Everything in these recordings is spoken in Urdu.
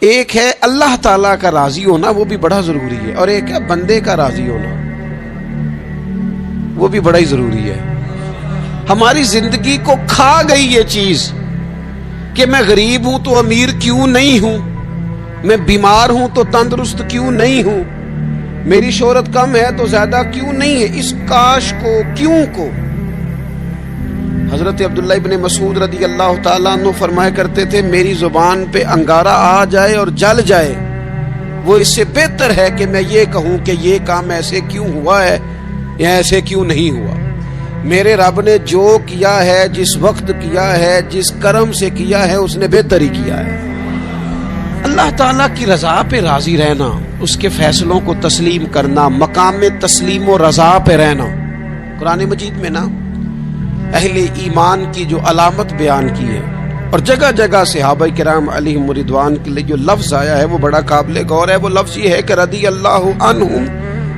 ایک ہے اللہ تعالیٰ کا راضی ہونا، وہ بھی بڑا ضروری ہے، اور ایک ہے بندے کا راضی ہونا، وہ بھی بڑا ہی ضروری ہے۔ ہماری زندگی کو کھا گئی یہ چیز کہ میں غریب ہوں تو امیر کیوں نہیں ہوں، میں بیمار ہوں تو تندرست کیوں نہیں ہوں، میری شہرت کم ہے تو زیادہ کیوں نہیں ہے، اس کاش کو کیوں کو۔ حضرت عبداللہ ابن مسعود رضی اللہ تعالیٰ عنہ فرمایا کرتے تھے، میری زبان پہ انگارہ آ جائے اور جل جائے، وہ اس سے بہتر ہے کہ میں یہ کہوں کہ یہ کام ایسے کیوں ہوا ہے یا ایسے کیوں نہیں ہوا۔ میرے رب نے جو کیا ہے، جس وقت کیا ہے، جس کرم سے کیا ہے، اس نے بہتر ہی کیا ہے۔ اللہ تعالیٰ کی رضا پہ راضی رہنا، اس کے فیصلوں کو تسلیم کرنا، مقام تسلیم و رضا پہ رہنا۔ قرآن مجید میں نا اہل ایمان کی جو علامت بیان کی ہے، اور جگہ جگہ صحابہ کرام علیہم رضوان کے لیے جو لفظ آیا ہے وہ بڑا قابل غور ہے۔ وہ لفظ یہ ہے کہ رضی اللہ عنہم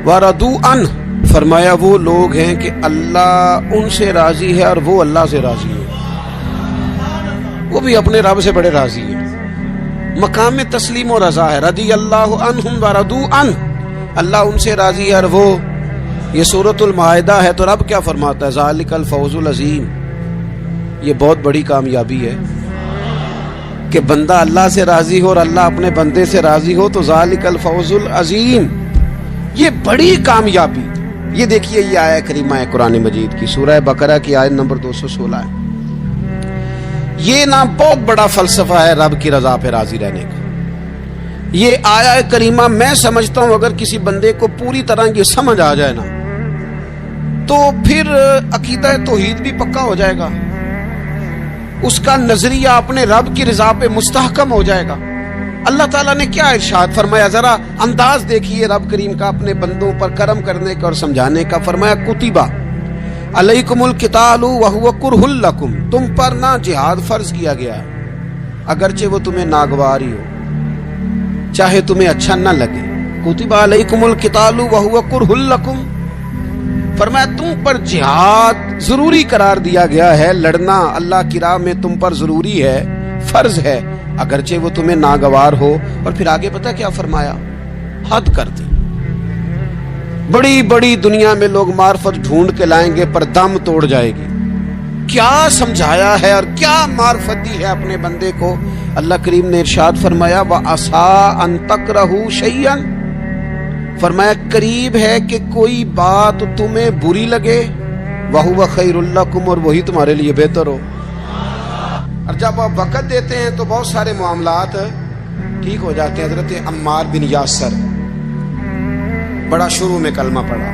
ورضوا عنہ، فرمایا وہ لوگ ہیں کہ اللہ ان سے راضی ہے اور وہ اللہ سے راضی ہے، وہ بھی اپنے رب سے بڑے راضی ہیں۔ مقام تسلیم و رضا ہے، رضی اللہ عنہم ورضوا عنہ، اللہ ان سے راضی ہے اور وہ، یہ سورۃ المائدہ ہے۔ تو رب کیا فرماتا ہے؟ ذالک الفوز العظیم، یہ بہت بڑی کامیابی ہے کہ بندہ اللہ سے راضی ہو اور اللہ اپنے بندے سے راضی ہو، تو ذالک الفوز العظیم، یہ بڑی کامیابی۔ یہ دیکھیے، یہ آیہ کریمہ ہے قرآن مجید کی، سورہ بقرہ کی آیت نمبر 216 ہے۔ یہ نا بہت بڑا فلسفہ ہے رب کی رضا پہ راضی رہنے کا۔ یہ آیہ کریمہ میں سمجھتا ہوں اگر کسی بندے کو پوری طرح یہ سمجھ آ جائے نا، تو پھر عقیدہ توحید بھی پکا ہو جائے گا، اس کا نظریہ اپنے رب کی رضا پہ مستحکم ہو جائے گا۔ اللہ تعالیٰ نے کیا ارشاد فرمایا، ذرا انداز دیکھیے رب کریم کا اپنے بندوں پر کرم کرنے کا اور سمجھانے کا۔ فرمایا کتبہ علیکم القتال وہو کرہ لکم، تم پر نہ جہاد فرض کیا گیا ہے اگرچہ وہ تمہیں ناگوار ہی ہو، چاہے تمہیں اچھا نہ لگے۔ کتب علیکم القتال وہو کرہ لکم، فرمایا تم پر جہاد ضروری قرار دیا گیا ہے، لڑنا اللہ کی راہ میں تم پر ضروری ہے، فرض ہے، اگرچہ وہ تمہیں ناگوار ہو۔ اور پھر آگے پتہ کیا فرمایا؟ حد کر دی۔ بڑی بڑی دنیا میں لوگ معرفت ڈھونڈ کے لائیں گے پر دم توڑ جائے گی۔ کیا سمجھایا ہے اور کیا معرفت دی ہے اپنے بندے کو۔ اللہ کریم نے ارشاد فرمایا وَعَسَىٰ أَن تَكْرَهُوا شَيْئًا، فرمایا قریب ہے کہ کوئی بات تمہیں بری لگے، وَهُوَ خَيْرٌ لَكُمْ، اور وہی تمہارے لیے بہتر ہو۔ اور جب آپ وقت دیتے ہیں تو بہت سارے معاملات ٹھیک ہو جاتے ہیں۔ حضرت عمار بن یاسر بڑا شروع میں کلمہ پڑھا،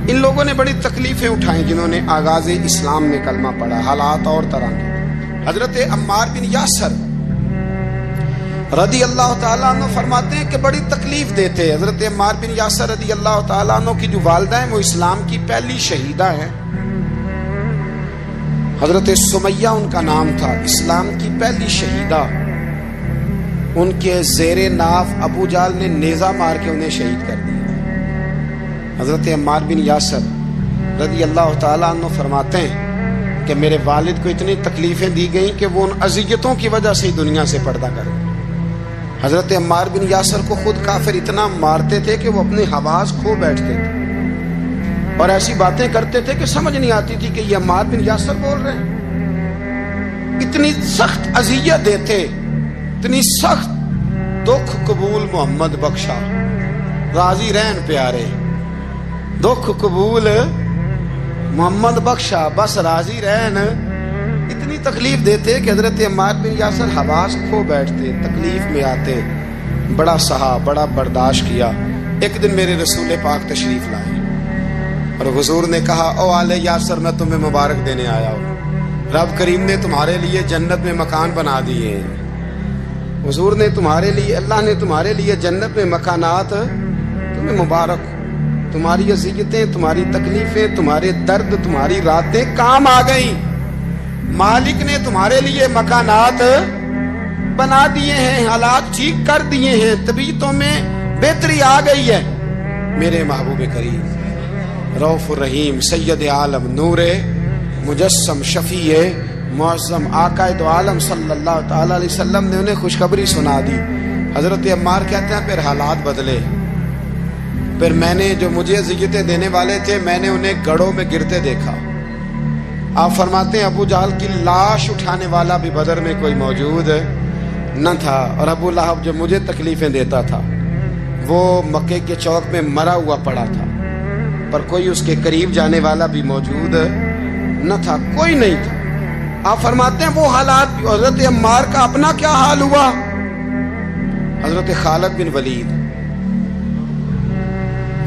ان لوگوں نے بڑی تکلیفیں اٹھائیں جنہوں نے آغاز اسلام میں کلمہ پڑھا، حالات اور طرح کے۔ حضرت عمار بن یاسر رضی اللہ تعالیٰ عنہ فرماتے ہیں کہ بڑی تکلیف دیتے۔ حضرت عمار بن یاسر رضی اللہ تعالیٰ عنہ کی جو والدہ ہیں وہ اسلام کی پہلی شہیدہ ہیں، حضرت سمیہ ان کا نام تھا، اسلام کی پہلی شہیدہ۔ ان کے زیر ناف ابو جہل نے نیزہ مار کے انہیں شہید کر دیا۔ حضرت عمار بن یاسر رضی اللہ تعالیٰ عنہ فرماتے ہیں کہ میرے والد کو اتنی تکلیفیں دی گئیں کہ وہ ان اذیتوں کی وجہ سے ہی دنیا سے پردہ کریں۔ حضرت عمار بن یاسر کو خود کافر اتنا مارتے تھے کہ وہ اپنے حواس کھو بیٹھتے تھے اور ایسی باتیں کرتے تھے کہ سمجھ نہیں آتی تھی کہ یہ عمار بن یاسر بول رہے ہیں۔ اتنی سخت اذیت دیتے، اتنی سخت۔ دکھ قبول محمد بخشا، راضی رہن پیارے، دکھ قبول محمد بخشا، بس راضی رہن۔ اتنی تکلیف دیتے کہ حضرت عمار بن یاسر حواس کھو بیٹھتے، تکلیف میں آتے، بڑا سہا، بڑا برداشت کیا۔ ایک دن میرے رسول پاک تشریف لائے اور حضور نے کہا او آل یاسر، میں تمہیں مبارک دینے آیا ہوں، رب کریم نے تمہارے لیے جنت میں مکان بنا دیے ہیں۔ حضور نے تمہارے لیے، اللہ نے تمہارے لیے جنت میں مکانات، تمہیں مبارک، تمہاری اذیتیں، تمہاری تکلیفیں، تمہارے درد، تمہاری راتیں کام آ گئیں۔ مالک نے تمہارے لیے مکانات بنا دیے ہیں، حالات ٹھیک کر دیے ہیں، طبیعتوں میں بہتری آ گئی ہے۔ میرے محبوب کریم رؤوف الرحیم سید عالم نور مجسم شفیع معظم آقا دو عالم صلی اللہ تعالی علیہ وسلم نے انہیں خوشخبری سنا دی. حضرت عمار کہتے ہیں پھر حالات بدلے. پھر میں نے جو مجھے اذیتیں دینے والے تھے میں نے انہیں گڑھوں میں گرتے دیکھا. آپ فرماتے ہیں ابو جہل کی لاش اٹھانے والا بھی بدر میں کوئی موجود نہ تھا. اور ابو لہب جو مجھے تکلیفیں دیتا تھا وہ مکے کے چوک میں مرا ہوا پڑا تھا, پر کوئی اس کے قریب جانے والا بھی موجود نہ تھا, کوئی نہیں تھا. آپ فرماتے ہیں وہ حالات بھی. حضرت عمار کا اپنا کیا حال ہوا؟ حضرت خالد بن ولید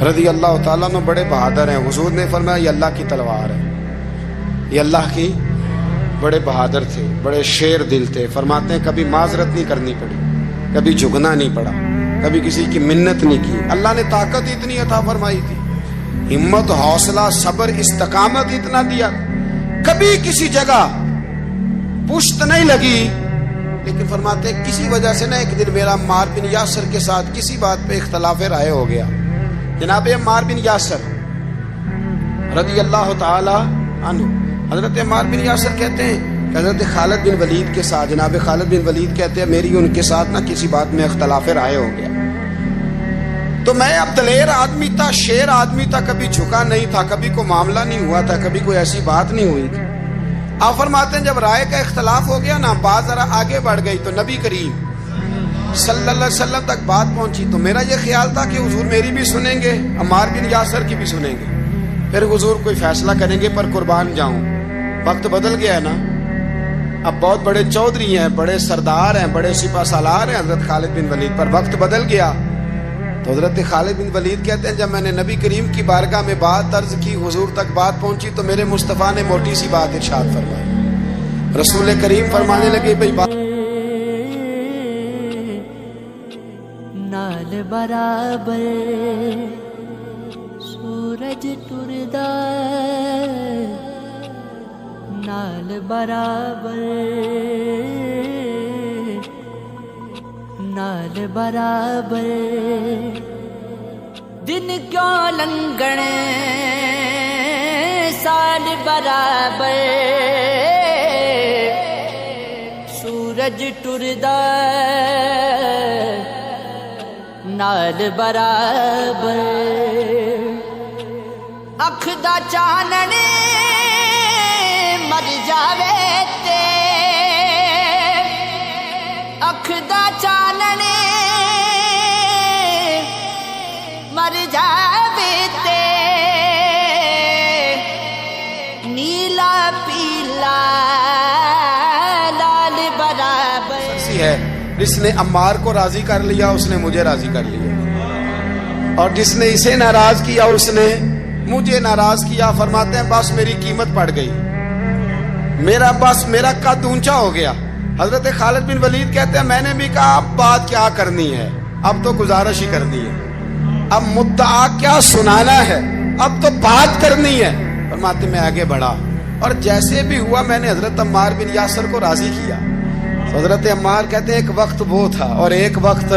رضی اللہ تعالیٰ عنہ بڑے بہادر ہیں. حضور نے فرمایا یہ اللہ کی تلوار ہے, یہ اللہ کی. بڑے بہادر تھے, بڑے شیر دل تھے. فرماتے ہیں کبھی معذرت نہیں کرنی پڑی, کبھی جھکنا نہیں پڑا, کبھی کسی کی منت نہیں کی. اللہ نے طاقت اتنی عطا فرمائی تھی, ہمت, حوصلہ, صبر, استقامت اتنا دیا, کبھی کسی جگہ پشت نہیں لگی. لیکن فرماتے ہیں کسی وجہ سے نا ایک دن میرا عمار بن یاسر کے ساتھ کسی بات پہ اختلاف رائے ہو گیا. جناب عمار بن یاسر رضی اللہ تعالی عنہ, حضرت عمار بن یاسر کہتے ہیں کہ حضرت خالد بن ولید کے ساتھ, جناب خالد بن ولید کہتے ہیں میری ان کے ساتھ نا کسی بات میں اختلاف رائے ہو گیا. تو میں اب دلیر آدمی تھا, شیر آدمی تھا, کبھی جھکا نہیں تھا, کبھی کوئی معاملہ نہیں ہوا تھا, کبھی کوئی ایسی بات نہیں ہوئی تھی. آپ فرماتے ہیں جب رائے کا اختلاف ہو گیا نا, بات ذرا آگے بڑھ گئی تو نبی کریم صلی اللہ علیہ وسلم تک بات پہنچی. تو میرا یہ خیال تھا کہ حضور میری بھی سنیں گے, عمار بن یاسر کی بھی سنیں گے, پھر حضور کوئی فیصلہ کریں گے, پر قربان جاؤں وقت بدل گیا ہے نا. اب بہت بڑے چودھری ہیں, بڑے سردار ہیں, بڑے سپہ سالار ہیں حضرت خالد بن ولید, پر وقت بدل گیا. تو حضرت خالد بن ولید کہتے ہیں جب میں نے نبی کریم کی بارگاہ میں بات عرض کی, حضور تک بات پہنچی, تو میرے مصطفیٰ نے موٹی سی بات ارشاد فرمائی. رسول کریم فرمانے لگے بھئی بات نال برابر سورج ٹردا, نال برابر نال برابر دن کیوں لنگن سال برابر سورج ٹردا نال برابر اکھ دا چانن مر جاوے تے اکھ دا چانن مر جاوے تے نیلا پیلا لال برابر ہے. جس نے عمار کو راضی کر لیا اس نے مجھے راضی کر لیا, اور جس نے اسے ناراض کیا اس نے مجھے ناراض کیا. فرماتے ہیں بس میری قیمت پڑ گئی, میرا قد اونچا ہو گیا. حضرت خالد بن ولید کہتے ہیں میں نے بھی کہا اب بات کیا کرنی ہے, اب تو گزارش ہی کرنی ہے, اب مدعا کیا سنانا ہے, اب تو بات کرنی ہے. فرماتے میں آگے بڑھا, اور جیسے بھی ہوا میں نے حضرت عمار بن یاسر کو راضی کیا. حضرت عمار کہتے ہیں ایک وقت وہ تھا اور ایک وقت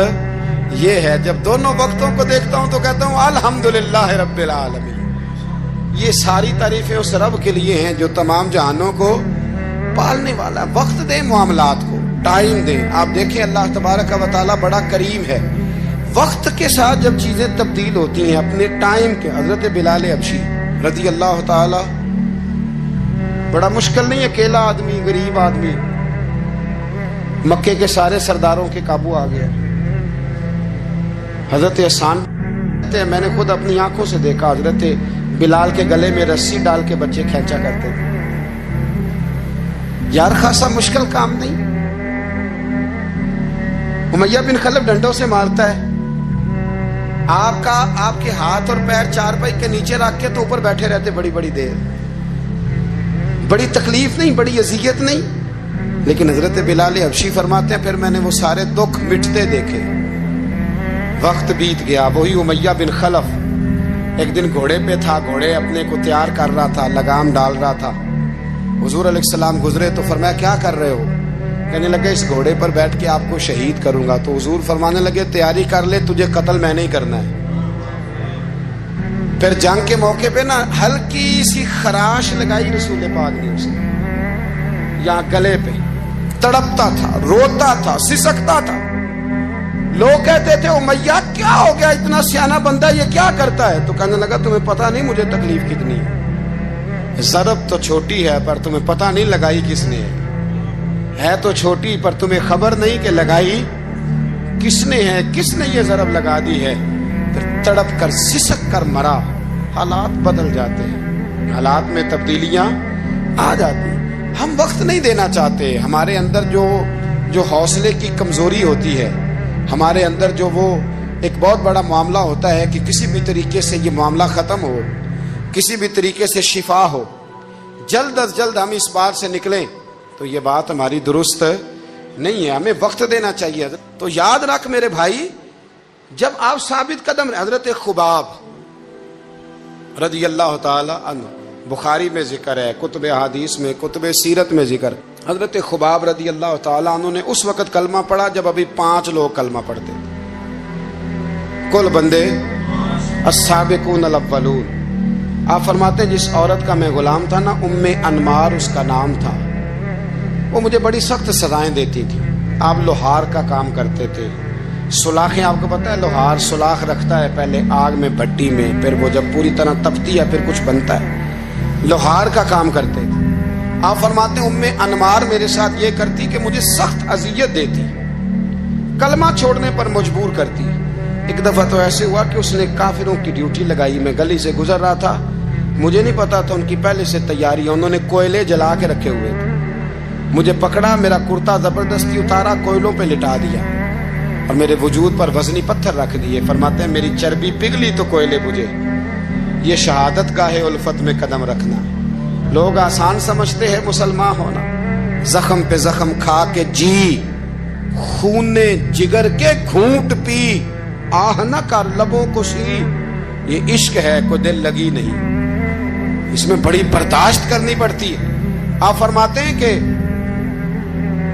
یہ ہے, جب دونوں وقتوں کو دیکھتا ہوں تو کہتا ہوں الحمدللہ رب العالمین. یہ ساری تعریفیں اس رب کے لیے ہیں جو تمام جہانوں کو پالنے والا. وقت دیں معاملات کو, ٹائم دیں. آپ دیکھیں اللہ تبارک و تعالی بڑا کریم ہے, وقت کے ساتھ جب چیزیں تبدیل ہوتی ہیں اپنے ٹائم کے. حضرت بلال حبشی رضی اللہ تعالی, بڑا مشکل نہیں, اکیلا آدمی, غریب آدمی, مکے کے سارے سرداروں کے قابو آ گیا. حضرت حسان میں نے خود اپنی آنکھوں سے دیکھا, حضرت بلال کے گلے میں رسی ڈال کے بچے کھینچا کرتے تھے. یار خاصا مشکل کام نہیں. امیہ بن خلف ڈنڈوں سے مارتا ہے, آپ کے ہاتھ اور پیر چارپائی کے نیچے رکھ کے تو اوپر بیٹھے رہتے بڑی بڑی دیر. بڑی تکلیف نہیں, بڑی اذیت نہیں. لیکن حضرت بلال حبشی فرماتے ہیں پھر میں نے وہ سارے دکھ مٹتے دیکھے. وقت بیت گیا. وہی امیہ بن خلف ایک دن گھوڑے پہ تھا, گھوڑے اپنے کو تیار کر رہا تھا, لگام ڈال رہا تھا. حضور علیہ السلام گزرے تو فرمایا کیا کر رہے ہو؟ کہنے لگے اس گھوڑے پر بیٹھ کے آپ کو شہید کروں گا. تو حضور فرمانے لگے تیاری کر لے, تجھے قتل میں نہیں کرنا ہے. پھر جنگ کے موقع پہ نا ہلکی سی خراش لگائی رسول پاک نے اسے, یہاں گلے پہ، تڑپتا تھا، روتا تھا، سسکتا تھا. لوگ کہتے تھے امیہ کیا ہو گیا، اتنا سیانا بندہ یہ کیا کرتا ہے؟ تو کہنے لگا تمہیں پتہ نہیں مجھے تکلیف کتنی ہے. ضرب تو چھوٹی ہے پر تمہیں پتہ نہیں لگائی کس نے ہے تو چھوٹی پر تمہیں خبر نہیں کہ لگائی کس نے ہے، کس نے یہ ضرب لگا دی ہے. پھر تڑپ کر سسک کر مرا. حالات بدل جاتے ہیں، حالات میں تبدیلیاں آ جاتی ہیں. ہم وقت نہیں دینا چاہتے. ہمارے اندر جو حوصلے کی کمزوری ہوتی ہے، ہمارے اندر جو وہ ایک بہت بڑا معاملہ ہوتا ہے کہ کسی بھی طریقے سے یہ معاملہ ختم ہو، کسی بھی طریقے سے شفا ہو، جلد از جلد ہم اس بات سے نکلیں، تو یہ بات ہماری درست نہیں ہے. ہمیں وقت دینا چاہیے. تو یاد رکھ میرے بھائی، جب آپ ثابت قدم، حضرت خباب رضی اللہ تعالی عنہ، بخاری میں ذکر ہے، کتب حدیث میں، کتب سیرت میں ذکر. حضرت خباب رضی اللہ تعالی عنہ نے اس وقت کلمہ پڑھا جب ابھی 5 لوگ کلمہ پڑھتے تھے. کل بندے السابقون الاولون. آپ فرماتے ہیں جس عورت کا میں غلام تھا نا، ام انمار اس کا نام تھا، وہ مجھے بڑی سخت سزائیں دیتی تھی. آپ لوہار کا کام کرتے تھے. سلاخیں، آپ کو پتہ ہے لوہار سلاخ رکھتا ہے پہلے آگ میں، بھٹی میں، پھر وہ جب پوری طرح تپتی ہے پھر کچھ بنتا ہے. لوہار کا کام کرتے تھے. آپ فرماتے ہیں ام انمار میرے ساتھ یہ کرتی کہ مجھے سخت اذیت دیتی، کلمہ چھوڑنے پر مجبور کرتی. ایک دفعہ تو ایسے ہوا کہ اس نے کافروں کی ڈیوٹی لگائی. میں گلی سے گزر رہا تھا، مجھے نہیں پتا تھا ان کی پہلے سے تیاری ہے. انہوں نے کوئلے جلا کے رکھے ہوئے تھے. مجھے پکڑا، میرا کرتا زبردستی اتارا، کوئلوں پہ لٹا دیا اور میرے وجود پر وزنی پتھر رکھ دیے. فرماتے ہیں میری چربی پگھلی تو کوئلے بجھے. یہ شہادت گاہ الفت میں قدم رکھنا. لوگ آسان سمجھتے ہیں مسلمان ہونا. زخم پہ زخم کھا کے جی، خون جگر کے گھونٹ پی، آہ نہ کر لبوں کو سی. یہ عشق ہے، کوئی دل لگی نہیں، اس میں بڑی برداشت کرنی پڑتی ہے. آپ فرماتے ہیں کہ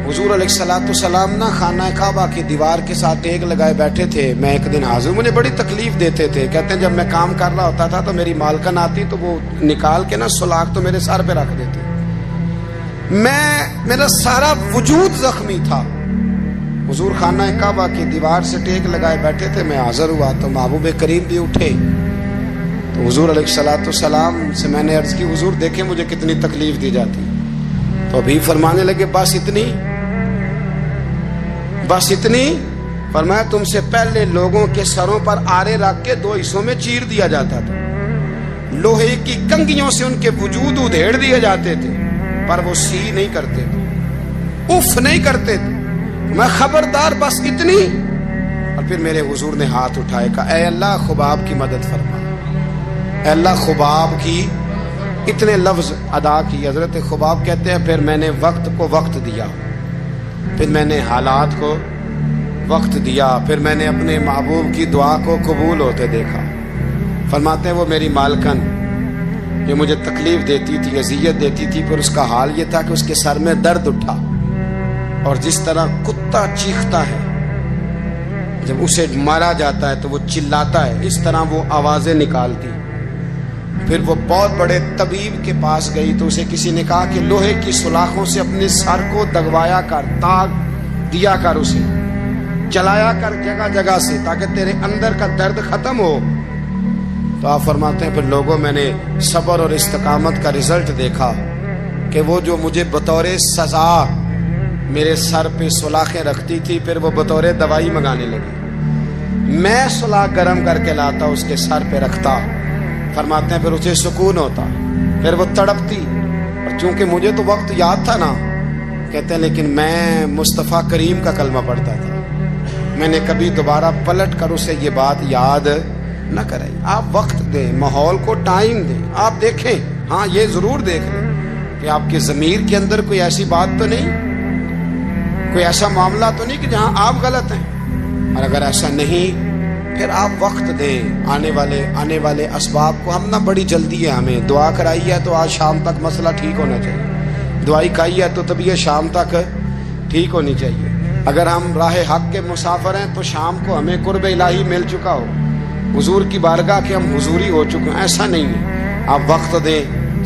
حضور علیہ الصلوۃ والسلام نا خانہ کعبہ کی دیوار کے ساتھ ٹیک لگائے بیٹھے تھے. میں ایک دن حاضر، مجھے بڑی تکلیف دیتے تھے. کہتے ہیں جب میں کام کر رہا ہوتا تھا تو میری مالکن آتی تو وہ نکال کے نا سلاخ تو میرے سر پہ رکھ دیتی. میرا سارا وجود زخمی تھا. حضور خانہ کعبہ کی دیوار سے ٹیک لگائے بیٹھے تھے. میں حاضر ہوا تو محبوب کریم بھی اٹھے. تو حضور علیہ الصلوۃ والسلام سے میں نے عرض کی حضور دیکھیں مجھے کتنی تکلیف دی جاتی. تو ابھی فرمانے لگے بس اتنی. فرمایا تم سے پہلے لوگوں کے سروں پر آرے رکھ کے 2 حصوں میں چیر دیا جاتا تھا. لوہے کی کنگھیوں سے ان کے وجود ادھیڑ دیے جاتے تھے، پر وہ سی نہیں کرتے تھے، اف نہیں کرتے تھے. میں خبردار بس اتنی. اور پھر میرے حضور نے ہاتھ اٹھائے، کہا اے اللہ خباب کی مدد فرما. اے اللہ خباب کی اتنے لفظ ادا کی. حضرت خباب کہتے ہیں پھر میں نے وقت کو وقت دیا، پھر میں نے حالات کو وقت دیا، پھر میں نے اپنے محبوب کی دعا کو قبول ہوتے دیکھا. فرماتے ہیں وہ میری مالکن جو مجھے تکلیف دیتی تھی، اذیت دیتی تھی، پھر اس کا حال یہ تھا کہ اس کے سر میں درد اٹھا، اور جس طرح کتا چیختا ہے جب اسے مارا جاتا ہے تو وہ چلاتا ہے، اس طرح وہ آوازیں نکالتی. پھر وہ بہت بڑے طبیب کے پاس گئی تو اسے کسی نے کہا کہ لوہے کی سلاخوں سے اپنے سر کو دگوایا کر، داغ دیا کر، اسے چلایا کر جگہ جگہ سے تاکہ تیرے اندر کا درد ختم ہو. تو آپ فرماتے ہیں پھر لوگوں میں نے صبر اور استقامت کا رزلٹ دیکھا کہ وہ جو مجھے بطور سزا میرے سر پہ سلاخیں رکھتی تھی، پھر وہ بطور دوائی منگانے لگی. میں سلاخ گرم کر کے لاتا، اس کے سر پہ رکھتا. فرماتے ہیں پھر اسے سکون ہوتا، پھر وہ تڑپتی. اور چونکہ مجھے تو وقت یاد تھا نا، کہتے ہیں لیکن میں مصطفیٰ کریم کا کلمہ پڑھتا تھا، میں نے کبھی دوبارہ پلٹ کر اسے یہ بات یاد نہ کرائی. آپ وقت دیں، ماحول کو ٹائم دیں. آپ دیکھیں، ہاں یہ ضرور دیکھ لیں کہ آپ کے ضمیر کے اندر کوئی ایسی بات تو نہیں، کوئی ایسا معاملہ تو نہیں کہ جہاں آپ غلط ہیں. اور اگر ایسا نہیں پھر آپ وقت دیں آنے والے اسباب کو. ہم نہ بڑی جلدی ہے، ہمیں دعا کرائی ہے تو آج شام تک مسئلہ ٹھیک ہونا چاہیے، دعائی کھائی ہے تو تب یہ شام تک ٹھیک ہونی چاہیے. اگر ہم راہ حق کے مسافر ہیں تو شام کو ہمیں قرب الہی مل چکا ہو، حضور کی بارگاہ کے ہم حضوری ہو چکے ہیں. ایسا نہیں ہے. آپ وقت دیں،